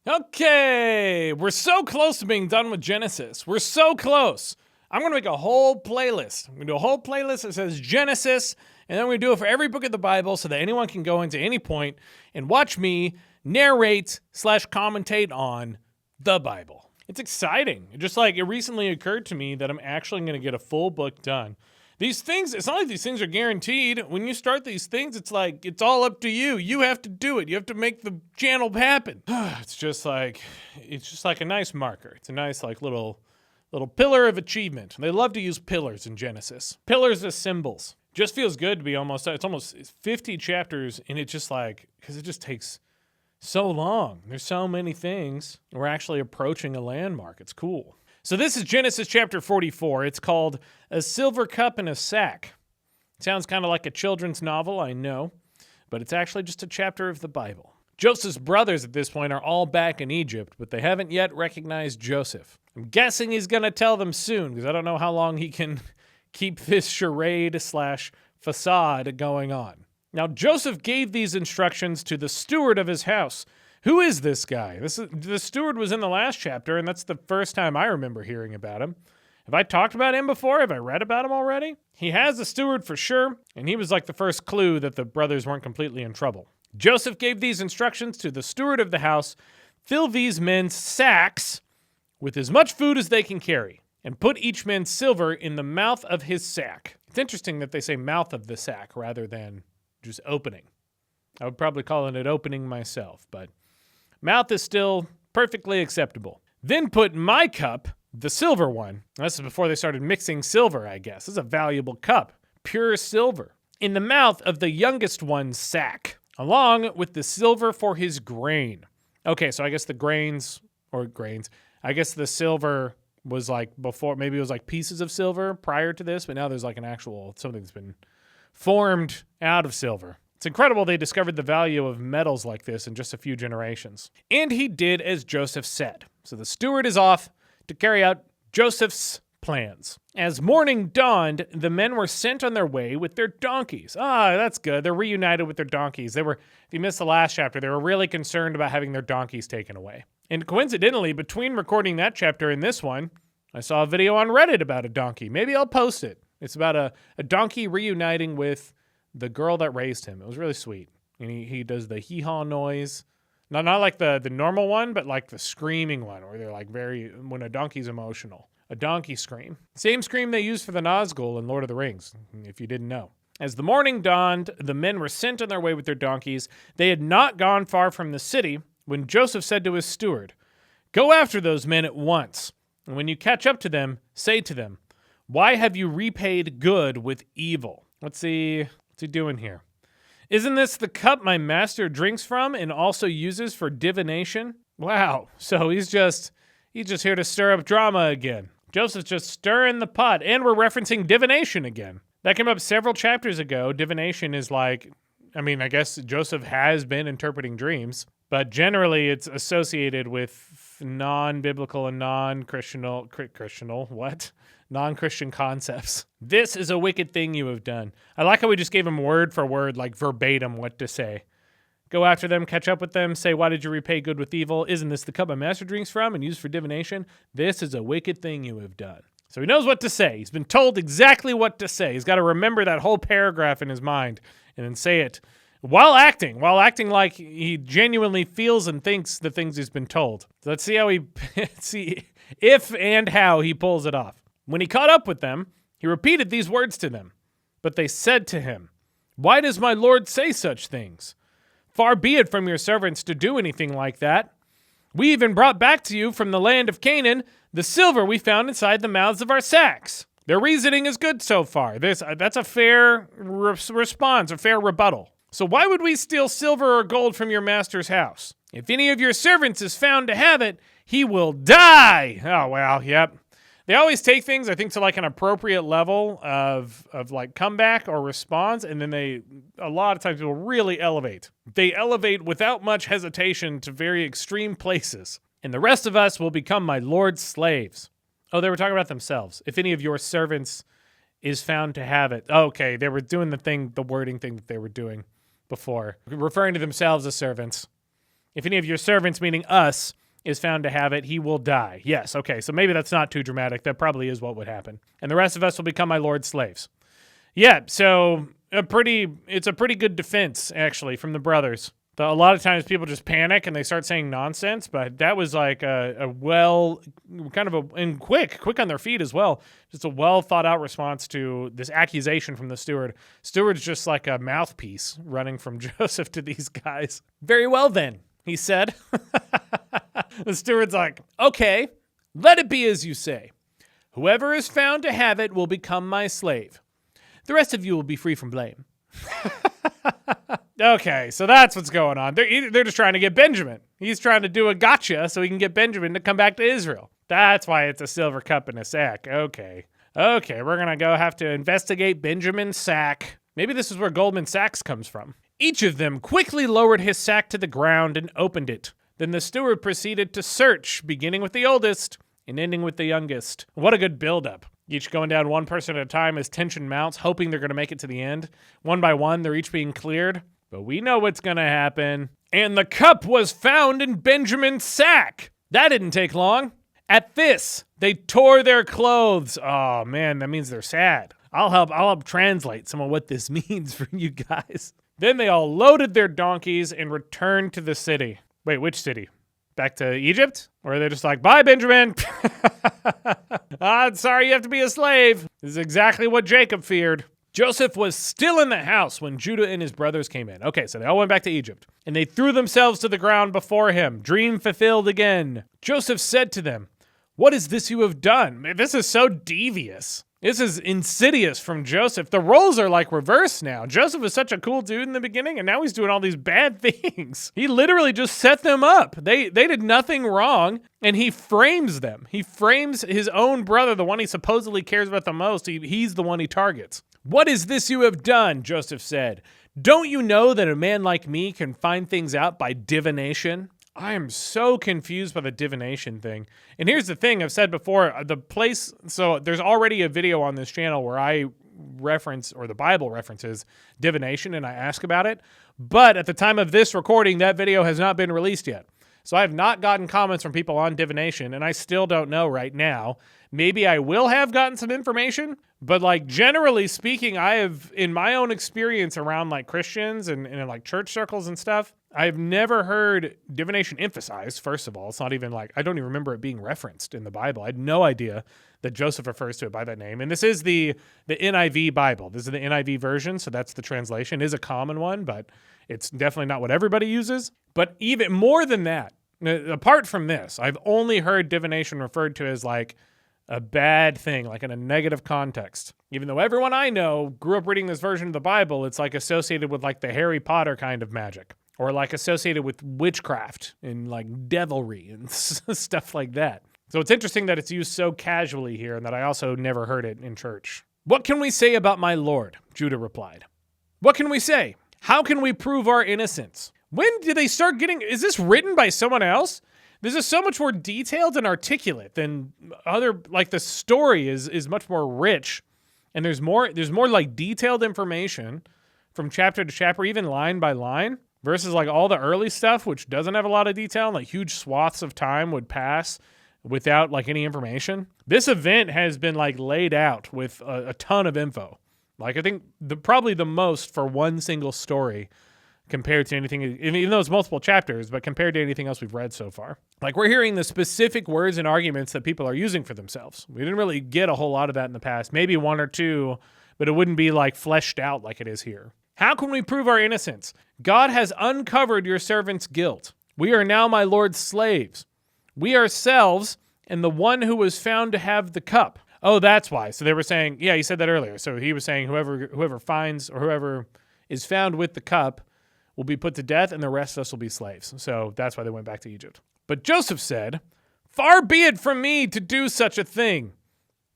Okay, we're so close to being done with Genesis. We're so close. I'm going to make a whole playlist. I'm going to do a whole playlist that says Genesis, and then we're going to do it for every book of the Bible so that anyone can go into any point and watch me narrate/commentate on the Bible. It's exciting. It recently occurred to me that I'm actually going to get a full book done. These things, it's not like these things are guaranteed. When you start these things, it's like, it's all up to you. You have to do it. You have to make the channel happen. It's just like a nice marker. It's a nice little pillar of achievement. They love to use pillars in Genesis. Pillars as symbols. Just feels good to be it's almost 50 chapters, and it just because it just takes so long. There's so many things. We're actually approaching a landmark. It's cool. So this is Genesis chapter 44. It's called A Silver Cup and a Sack. Sounds kind of like a children's novel, I know, but it's actually just a chapter of the Bible. Joseph's brothers at this point are all back in Egypt, but they haven't yet recognized Joseph. I'm guessing he's going to tell them soon, because I don't know how long he can keep this charade/facade going on. Now, Joseph gave these instructions to the steward of his house. Who is this guy? The steward was in the last chapter, and that's the first time I remember hearing about him. Have I talked about him before? Have I read about him already? He has a steward for sure, and he was like the first clue that the brothers weren't completely in trouble. Joseph gave these instructions to the steward of the house: fill these men's sacks with as much food as they can carry, and put each man's silver in the mouth of his sack. It's interesting that they say mouth of the sack rather than just opening. I would probably call it an opening myself, but mouth is still perfectly acceptable. Then put my cup, the silver one. This is before they started mixing silver, I guess. This is a valuable cup, pure silver, in the mouth of the youngest one's sack, along with the silver for his grain. Okay, so I guess I guess the silver was before, maybe it was pieces of silver prior to this, but now there's an actual, something that's been formed out of silver. It's incredible they discovered the value of metals like this in just a few generations. And he did as Joseph said. So the steward is off to carry out Joseph's plans. As morning dawned, the men were sent on their way with their donkeys. That's good. They're reunited with their donkeys. If you missed the last chapter, they were really concerned about having their donkeys taken away. And coincidentally, between recording that chapter and this one, I saw a video on Reddit about a donkey. Maybe I'll post it. It's about a donkey reuniting with the girl that raised him. It was really sweet. And he does the hee-haw noise. Not like the normal one, but the screaming one, where they're when a donkey's emotional. A donkey scream. Same scream they use for the Nazgul in Lord of the Rings, if you didn't know. As the morning dawned, the men were sent on their way with their donkeys. They had not gone far from the city when Joseph said to his steward, "Go after those men at once. And when you catch up to them, say to them, 'Why have you repaid good with evil?'" What's he doing here? "Isn't this the cup my master drinks from and also uses for divination?" Wow. So he's just here to stir up drama again. Joseph's just stirring the pot, and we're referencing divination again. That came up several chapters ago. Divination is I guess Joseph has been interpreting dreams, but generally it's associated with non-biblical and non-Christian concepts. "This is a wicked thing you have done." I like how we just gave him word for word, verbatim, what to say. "Go after them, catch up with them, say, 'Why did you repay good with evil? Isn't this the cup my master drinks from and used for divination? This is a wicked thing you have done.'" So he knows what to say. He's been told exactly what to say. He's got to remember that whole paragraph in his mind and then say it while acting like he genuinely feels and thinks the things he's been told. So let's see if and how he pulls it off. When he caught up with them, he repeated these words to them. But they said to him, "Why does my lord say such things? Far be it from your servants to do anything like that. We even brought back to you from the land of Canaan the silver we found inside the mouths of our sacks." Their reasoning is good so far. That's a fair response, a fair rebuttal. "So why would we steal silver or gold from your master's house? If any of your servants is found to have it, he will die." Oh, well, yep. They always take things, I think, to an appropriate level of comeback or response, and then a lot of times people really elevate. They elevate without much hesitation to very extreme places. "And the rest of us will become my lord's slaves." Oh, they were talking about themselves. "If any of your servants is found to have it." Okay, they were doing the wording thing that they were doing before, referring to themselves as servants. If any of your servants, meaning us, is found to have it, he will die. Yes, okay, so maybe that's not too dramatic. That probably is what would happen. And the rest of us will become my lord's slaves. Yeah, so it's a pretty good defense, actually, from the brothers. A lot of times people just panic and they start saying nonsense, but that was like and quick on their feet as well. Just a well thought out response to this accusation from the steward. Steward's just like a mouthpiece running from Joseph to these guys. Very well then, he said. The steward's like, okay, let it be as you say. Whoever is found to have it will become my slave. The rest of you will be free from blame. Okay, so that's what's going on. They're just trying to get Benjamin. He's trying to do a gotcha so he can get Benjamin to come back to Israel. That's why it's a silver cup in a sack. Okay, we're going to go have to investigate Benjamin's sack. Maybe this is where Goldman Sachs comes from. Each of them quickly lowered his sack to the ground and opened it. Then the steward proceeded to search, beginning with the oldest and ending with the youngest. What a good buildup. Each going down one person at a time as tension mounts, hoping they're going to make it to the end. One by one, they're each being cleared. But we know what's going to happen. And the cup was found in Benjamin's sack. That didn't take long. At this, they tore their clothes. Oh, man, that means they're sad. I'll help translate some of what this means for you guys. Then they all loaded their donkeys and returned to the city. Wait, which city? Back to Egypt? Or are they just like, bye, Benjamin. Sorry you have to be a slave. This is exactly what Jacob feared. Joseph was still in the house when Judah and his brothers came in. Okay, so they all went back to Egypt. And they threw themselves to the ground before him. Dream fulfilled again. Joseph said to them, what is this you have done? Man, this is so devious. This is insidious from Joseph. The roles are like reversed now. Joseph was such a cool dude in the beginning, and now he's doing all these bad things. He literally just set them up. They did nothing wrong, and he frames them. He frames his own brother, the one he supposedly cares about the most. He's the one he targets. What is this you have done? Joseph said. Don't you know that a man like me can find things out by divination? I am so confused by the divination thing. And here's the thing I've said before, so there's already a video on this channel where I reference, or the Bible references, divination, and I ask about it. But at the time of this recording, that video has not been released yet. So I have not gotten comments from people on divination, and I still don't know right now. Maybe I will have gotten some information, but like generally speaking, I have, in my own experience around like Christians and in like church circles and stuff, I've never heard divination emphasized, first of all. It's not even like, I don't even remember it being referenced in the Bible. I had no idea that Joseph refers to it by that name. And this is the NIV Bible. This is the NIV version, so that's the translation. It is a common one, but it's definitely not what everybody uses. But even more than that, apart from this, I've only heard divination referred to as like a bad thing, like in a negative context. Even though everyone I know grew up reading this version of the Bible, it's like associated with like the Harry Potter kind of magic. Or like associated with witchcraft and like devilry and stuff like that. So it's interesting that it's used so casually here and that I also never heard it in church. What can we say about my Lord? Judah replied. What can we say? How can we prove our innocence? When did they start getting, is this written by someone else? This is so much more detailed and articulate than other, like the story is much more rich. And there's more like detailed information from chapter to chapter, even line by line. Versus like all the early stuff, which doesn't have a lot of detail, like huge swaths of time would pass without like any information. This event has been like laid out with a ton of info. Like I think probably the most for one single story compared to anything, even though it's multiple chapters, but compared to anything else we've read so far. Like we're hearing the specific words and arguments that people are using for themselves. We didn't really get a whole lot of that in the past, maybe one or two, but it wouldn't be like fleshed out like it is here. How can we prove our innocence? God has uncovered your servant's guilt. We are now my Lord's slaves. We ourselves and the one who was found to have the cup. Oh, that's why. So they were saying, yeah, he said that earlier. So he was saying whoever finds or whoever is found with the cup will be put to death and the rest of us will be slaves. So that's why they went back to Egypt. But Joseph said, far be it from me to do such a thing.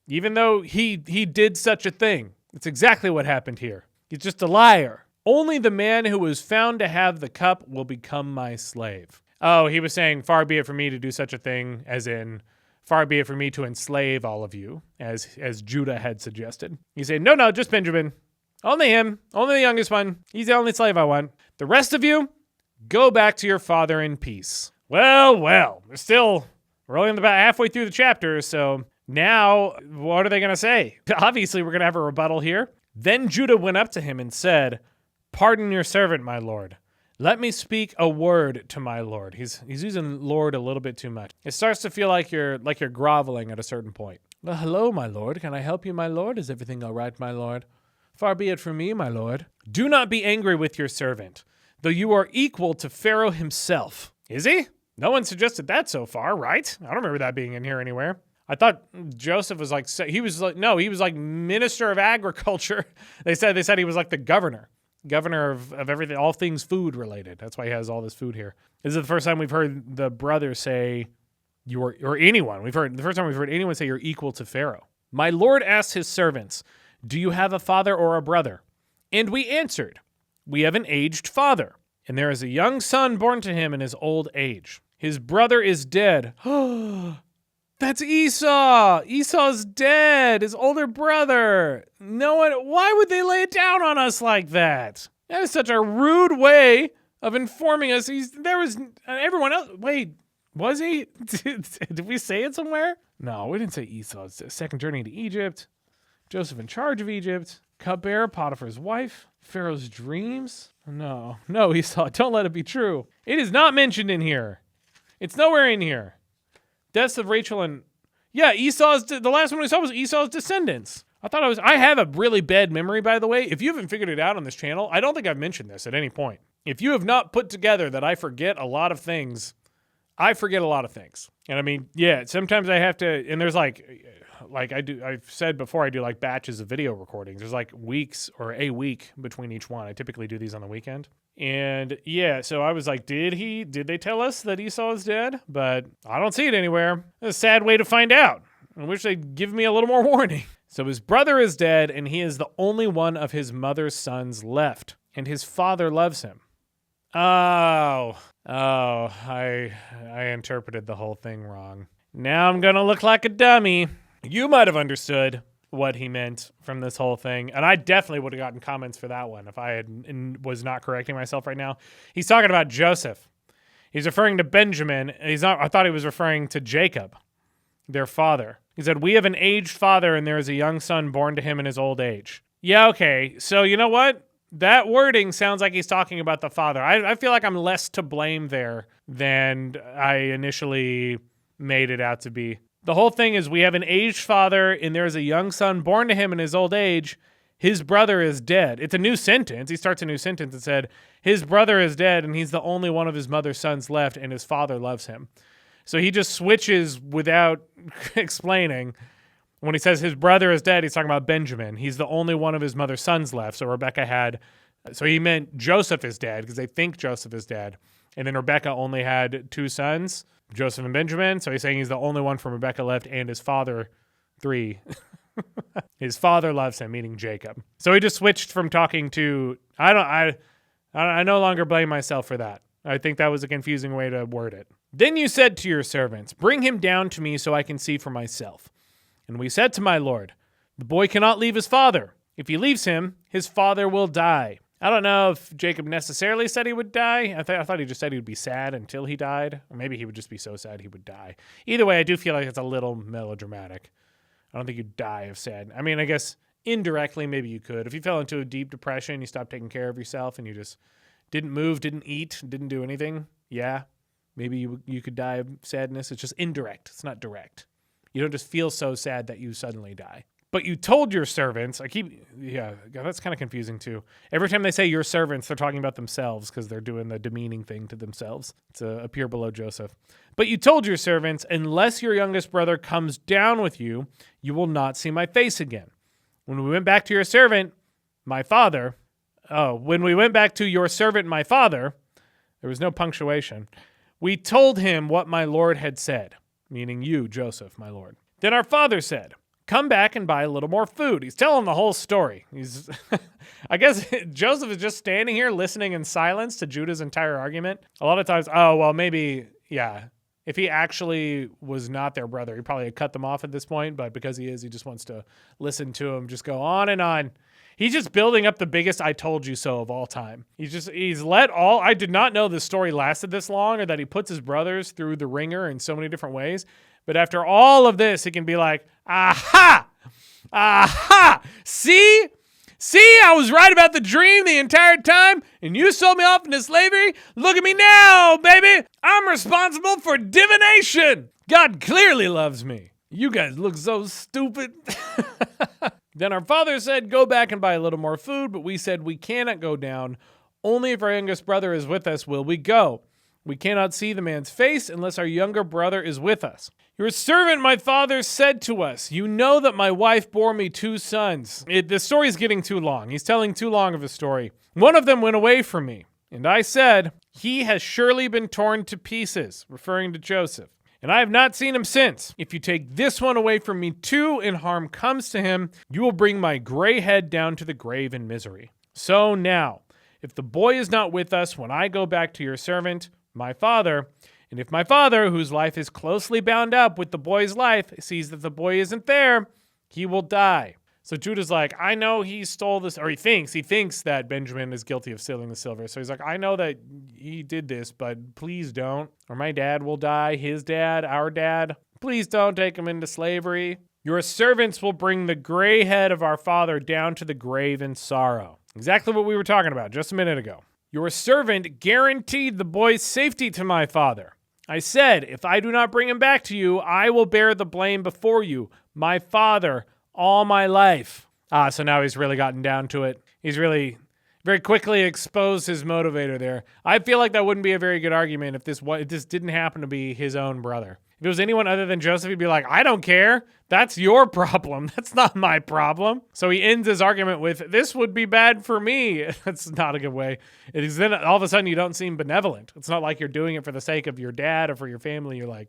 Even though he did such a thing. It's exactly what happened here. He's just a liar. Only the man who was found to have the cup will become my slave. Oh, he was saying, far be it from me to do such a thing, as in, far be it from me to enslave all of you, as Judah had suggested. He said, no, just Benjamin. Only him. Only the youngest one. He's the only slave I want. The rest of you, Go back to your father in peace. Well, we're only about halfway through the chapter, so now what are they going to say? Obviously, we're going to have a rebuttal here. Then Judah went up to him and said, "Pardon your servant, my lord. Let me speak a word to my lord." He's using lord a little bit too much. It starts to feel like you're groveling at a certain point. "Well, hello, my lord. Can I help you, my lord? Is everything all right, my lord? Far be it from me, my lord. Do not be angry with your servant, though you are equal to Pharaoh himself." Is he? No one suggested that so far, right? I don't remember that being in here anywhere. I thought Joseph was he was like minister of agriculture. They said he was like the governor of everything, all things food related. That's why he has all this food here. This is the first time we've heard the brother say or anyone. The first time we've heard anyone say you're equal to Pharaoh. "My lord asked his servants, 'Do you have a father or a brother?' And we answered, 'We have an aged father, and there is a young son born to him in his old age. His brother is dead.'" That's Esau. Esau's dead. His older brother. No one. Why would they lay it down on us like that? That is such a rude way of informing us. There was everyone else. Wait, was he? Did we say it somewhere? No, we didn't say Esau's second journey to Egypt. Joseph in charge of Egypt. Cupbearer, Potiphar's wife. Pharaoh's dreams. No, Esau. Don't let it be true. It is not mentioned in here. It's nowhere in here. Deaths of Rachel and... Yeah, the last one we saw was Esau's descendants. I have a really bad memory, by the way. If you haven't figured it out on this channel, I don't think I've mentioned this at any point. If you have not put together that I forget a lot of things, I forget a lot of things. And I mean, yeah, sometimes I have to, and there's I've said before, I do like batches of video recordings. There's like weeks or a week between each one. I typically do these on the weekend. And yeah, so I was like, did they tell us that Esau is dead? But I don't see it anywhere. It's a sad way to find out. I wish they'd give me a little more warning. So his brother is dead, and he is the only one of his mother's sons left, and his father loves him. I interpreted the whole thing wrong. Now I'm gonna look like a dummy. You might have understood what he meant from this whole thing, and I definitely would have gotten comments for that one if I was not correcting myself right now. He's talking about Joseph. He's referring to Benjamin. I thought he was referring to Jacob, their father. He said, "We have an aged father, and there is a young son born to him in his old age." Yeah, okay. So you know what? That wording sounds like he's talking about the father. I feel like I'm less to blame there than I initially made it out to be. The whole thing is we have an aged father, and there is a young son born to him in his old age. His brother is dead. It's a new sentence. He starts a new sentence and said, his brother is dead, and he's the only one of his mother's sons left, and his father loves him. So he just switches without explaining. When he says his brother is dead, he's talking about Benjamin. He's the only one of his mother's sons left. So he meant Joseph is dead because they think Joseph is dead. And then Rebecca only had two sons, Joseph and Benjamin. So he's saying he's the only one from Rebecca left, and his father, 3. His father loves him, meaning Jacob. So he just switched from talking to, I no longer blame myself for that. I think that was a confusing way to word it. Then you said to your servants, "Bring him down to me so I can see for myself." And we said to my lord, "The boy cannot leave his father. If he leaves him, his father will die." I don't know if Jacob necessarily said he would die. I thought he just said he would be sad until he died. Or maybe he would just be so sad he would die. Either way, I do feel like it's a little melodramatic. I don't think you'd die of sad. I mean, I guess indirectly maybe you could. If you fell into a deep depression, you stopped taking care of yourself, and you just didn't move, didn't eat, didn't do anything, yeah, maybe you could die of sadness. It's just indirect. It's not direct. You don't just feel so sad that you suddenly die. But you told your servants, that's kind of confusing too. Every time they say your servants, they're talking about themselves because they're doing the demeaning thing to themselves. It's a appear below Joseph. But you told your servants, "Unless your youngest brother comes down with you, you will not see my face again." When we went back to your servant, my father, when we went back to your servant, my father, there was no punctuation. We told him what my lord had said, meaning you, Joseph, my lord. Then our father said, "Come back and buy a little more food." He's telling the whole story. I guess Joseph is just standing here listening in silence to Judah's entire argument. A lot of times, if he actually was not their brother, he probably had cut them off at this point, but because he is, he just wants to listen to him just go on and on. He's just building up the biggest I told you so of all time. He's let all, I did not know the story lasted this long or that he puts his brothers through the ringer in so many different ways. But after all of this, he can be like, aha, aha, see, I was right about the dream the entire time, and you sold me off into slavery. Look at me now, baby. I'm responsible for divination. God clearly loves me. You guys look so stupid. Then our father said, go back and buy a little more food, but we said we cannot go down. Only if our youngest brother is with us will we go. We cannot see the man's face unless our younger brother is with us. Your servant, my father, said to us, you know that my wife bore me 2 sons. The story's getting too long. He's telling too long of a story. One of them went away from me, and I said, he has surely been torn to pieces, referring to Joseph. And I have not seen him since. If you take this one away from me too, and harm comes to him, you will bring my gray head down to the grave in misery. So now, if the boy is not with us when I go back to your servant, my father, and if my father, whose life is closely bound up with the boy's life, sees that the boy isn't there, he will die. So Judah's like, I know he stole this, or he thinks that Benjamin is guilty of stealing the silver. So he's like, I know that he did this, but please don't. Or my dad will die, his dad, our dad. Please don't take him into slavery. Your servants will bring the gray head of our father down to the grave in sorrow. Exactly what we were talking about just a minute ago. Your servant guaranteed the boy's safety to my father. I said, if I do not bring him back to you, I will bear the blame before you, my father, all my life. So now he's really gotten down to it. He's really very quickly exposed his motivator there. I feel like that wouldn't be a very good argument if this didn't happen to be his own brother. If it was anyone other than Joseph, he'd be like, I don't care. That's your problem. That's not my problem. So he ends his argument with, this would be bad for me. That's not a good way. It is then all of a sudden you don't seem benevolent. It's not like you're doing it for the sake of your dad or for your family. You're like,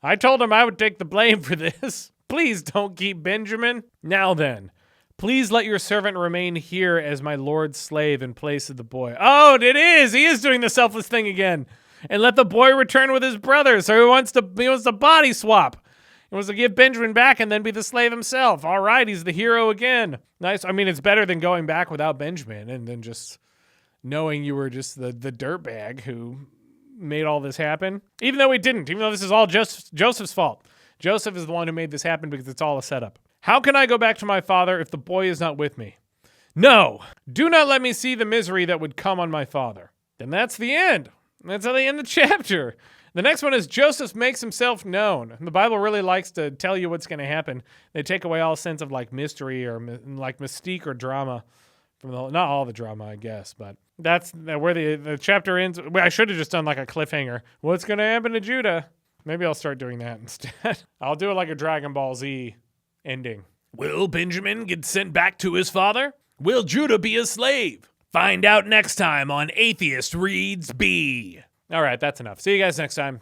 I told him I would take the blame for this. Please don't keep Benjamin. Now then, please let your servant remain here as my lord's slave in place of the boy. Oh, it is. He is doing the selfless thing again. And let the boy return with his brother. So he wants to body swap. He wants to give Benjamin back and then be the slave himself. All right, he's the hero again. Nice. I mean, it's better than going back without Benjamin and then just knowing you were just the dirtbag who made all this happen. Even though he didn't. Even though this is all Joseph's fault. Joseph is the one who made this happen because it's all a setup. How can I go back to my father if the boy is not with me? No, do not let me see the misery that would come on my father. Then that's the end. That's how they end the chapter. The next one is Joseph makes himself known. The Bible really likes to tell you what's going to happen. They take away all sense of like mystery or like mystique or drama from not all the drama, I guess, but that's where the chapter ends. I should have just done like a cliffhanger. What's going to happen to Judah? Maybe I'll start doing that instead. I'll do it like a Dragon Ball Z ending. Will Benjamin get sent back to his father? Will Judah be a slave? Find out next time on Atheist Reads B. All right, that's enough. See you guys next time.